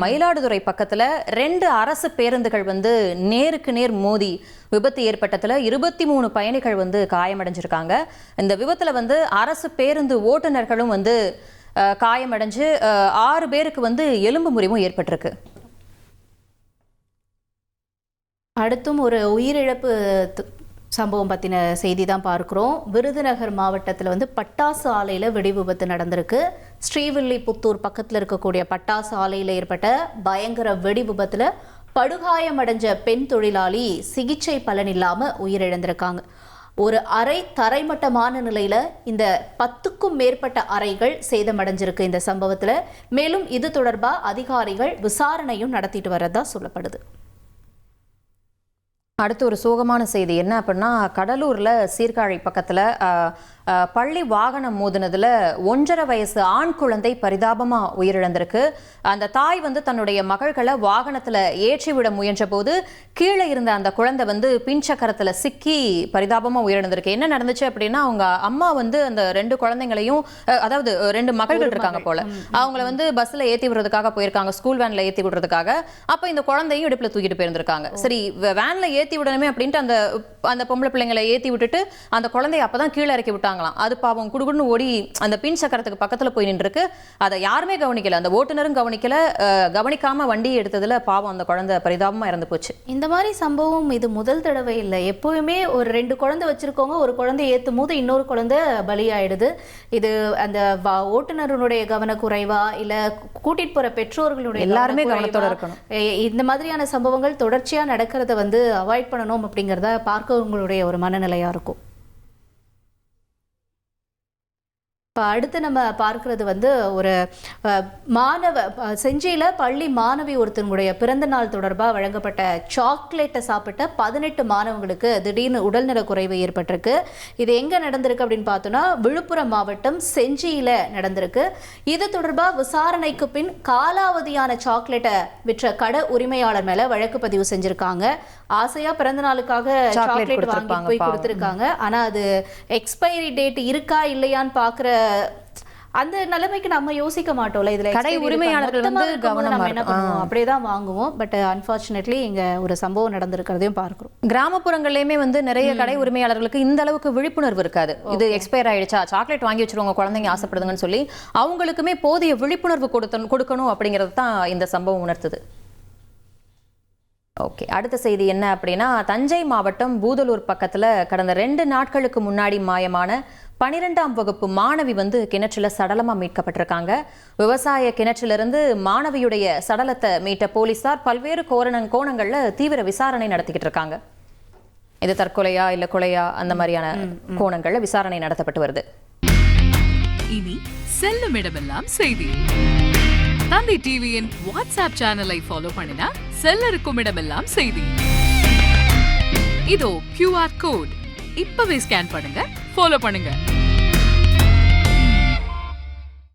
மயிலாடுதுறை பக்கத்துல 2 அரசு பேருந்துகள் நேருக்கு நேர் மோதி விபத்து ஏற்பட்டதுல 23 பயணிகள் காயமடைஞ்சிருக்காங்க. இந்த விபத்துல அரசு பேருந்து ஓட்டுநர்களும் காயமடைஞ்சு 6 பேருக்கு எலும்பு முறிவும் ஏற்பட்டிருக்கு. அடுத்தும் ஒரு உயிரிழப்பு சம்பவம் பற்றின செய்தி தான் பார்க்குறோம். விருதுநகர் மாவட்டத்தில் பட்டாசு ஆலையில் வெடி விபத்து நடந்திருக்கு. ஸ்ரீவில்லிபுத்தூர் பக்கத்தில் இருக்கக்கூடிய பட்டாசு ஆலையில் ஏற்பட்ட பயங்கர வெடி விபத்தில் படுகாயமடைஞ்ச பெண் தொழிலாளி சிகிச்சை பலன் இல்லாமல் உயிரிழந்திருக்காங்க. ஒரு அறை தரைமட்டமான நிலையில் இந்த 10க்கும் மேற்பட்ட அறைகள் சேதமடைஞ்சிருக்கு இந்த சம்பவத்தில். மேலும் இது தொடர்பாக அதிகாரிகள் விசாரணையும் நடத்திட்டு வரதா சொல்லப்படுது. அடுத்து ஒரு சோகமான செய்தி என்ன அப்படின்னா, கடலூர்ல சீர்காழி பக்கத்துல பள்ளி வாகனம் மோதினதுல 1.5 வயசு ஆண் குழந்தை பரிதாபமா உயிரிழந்திருக்கு. அந்த தாய் தன்னுடைய மகள்களை வாகனத்துல ஏற்றி விட முயன்ற போது கீழே இருந்த அந்த குழந்தை பின்சக்கரத்துல சிக்கி பரிதாபமா உயிரிழந்திருக்கு. என்ன நடந்துச்சு அப்படின்னா, அவங்க அம்மா அந்த 2 குழந்தைங்களையும், அதாவது 2 மகள்கள் இருக்காங்க போல, அவங்கள பஸ்ல ஏத்தி விடுறதுக்காக போயிருக்காங்க, ஸ்கூல் வேன்ல ஏத்தி விடுறதுக்காக. அப்ப இந்த குழந்தையும் இடுப்புல தூக்கிட்டு போயிருந்திருக்காங்க. சரி, வேன்ல ஏத்தி விடணுமே அப்படின்ட்டு அந்த பொம்பளை பிள்ளைங்களை ஏத்தி விட்டுட்டு அந்த குழந்தைய அப்பதான் கீழே இறக்கி விட்டாங்க. அது பாவம் குடுகுடுன்னு ஓடி அந்த பின் சக்கரத்துக்கு பக்கத்துல போய் நின்றுருக்கு. அதை யாருமே கவனிக்கல, அந்த ஓட்டுநரும் கவனிக்கல. கவனிக்காம வண்டி எடுத்ததுல பாவம் அந்த குழந்தை பரிதாபமா இறந்து போச்சு. இந்த மாதிரி சம்பவம் இது முதல் தடவை இல்லை. எப்பவுமே ஒரு 2 குழந்தை வச்சிருக்கவங்க ஒரு குழந்தை ஏத்தும் போது இன்னொரு குழந்தை பலியாயிடுது. இது அந்த ஓட்டுநருடைய கவனக்குறைவா இல்ல கூட்டிட்டு போற பெற்றோர்களுடைய எல்லாருமே கவனத்தோட இருக்கணும். இந்த மாதிரியான சம்பவங்கள் தொடர்ச்சியா நடக்கிறத அவாய்ட் பண்ணணும் அப்படிங்கறத பார்க்கவங்களுடைய ஒரு மனநிலையா இருக்கும். அடுத்து நம்ம பார்க்கறது ஒரு செஞ்சியில் பள்ளி மாணவி ஒருத்தனுடைய பிறந்த நாள் தொடர்பாக வழங்கப்பட்ட சாக்லேட்டை சாப்பிட்ட 18 மாணவங்களுக்கு திடீர்னு உடல்நல குறைவு ஏற்பட்டிருக்கு. இது எங்கே நடந்திருக்கு அப்படின்னு பார்த்தோன்னா, விழுப்புரம் மாவட்டம் செஞ்சியில் நடந்திருக்கு. இது தொடர்பாக விசாரணைக்கு பின் காலாவதியான சாக்லேட்டை விற்ற கடை உரிமையாளர் மேலே வழக்கு பதிவு செஞ்சுருக்காங்க. ஆசையாக பிறந்த நாளுக்காக சாக்லேட் வாங்கி போய் கொடுத்துருக்காங்க. ஆனால் அது எக்ஸ்பைரி டேட் இருக்கா இல்லையான்னு பார்க்குற அந்த நிலைமைக்கு நம்ம யோசிக்க மாட்டோம்ல. இதுல கடை உரிமையாளர்கள் நம்ம என்ன பண்ணுவோம், அப்படியேதான் வாங்குவோம். பட் அன்பார்ச்சுனேட்லி இங்க ஒரு சம்பவம் நடந்திருக்கிறதையும் பார்க்கிறோம். கிராமப்புறங்களையுமே நிறைய கடை உரிமையாளர்களுக்கு இந்த அளவுக்கு விழிப்புணர்வு இருக்காது. இது எக்ஸ்பயர் ஆயிடுச்சா, சாக்லேட் வாங்கி வச்சிருவாங்க குழந்தைங்க ஆசைப்படுதுங்கன்னு சொல்லி அவங்களுக்குமே போதிய விழிப்புணர்வு கொடுக்கணும் அப்படிங்கிறது தான் இந்த சம்பவம் உணர்த்துது. ஓகே, அடுத்த செய்தி என்ன அப்படின்னா, தஞ்சை மாவட்டம் பூதலூர் பக்கத்துல கடந்த 2 நாட்களுக்கு முன்னாடி மாயமான 12ஆம் வகுப்பு மாணவி கிணற்றுல சடலமா மீட்கப்பட்டிருக்காங்க. விவசாய கிணற்றிலிருந்து மாணவியுடைய சடலத்தை மீட்ட போலீசார் பல்வேறு கோணங்கள்ல தீவிர விசாரணை நடத்திக்கிட்டு இருக்காங்க. இது தற்கொலையா இல்ல கொலையா அந்த மாதிரியான கோணங்கள்ல விசாரணை நடத்தப்பட்டு வருது. இனி செல்லும் இடமெல்லாம் செய்தி. தந்தை டிவியின் வாட்ஸ்அப் சேனலை ஃபாலோ பண்ணினா செல்லருக்கும் இடமெல்லாம் செய்தி. இதோ QR கோட் இப்பவே ஸ்கேன் பண்ணுங்க, ஃபாலோ பண்ணுங்க.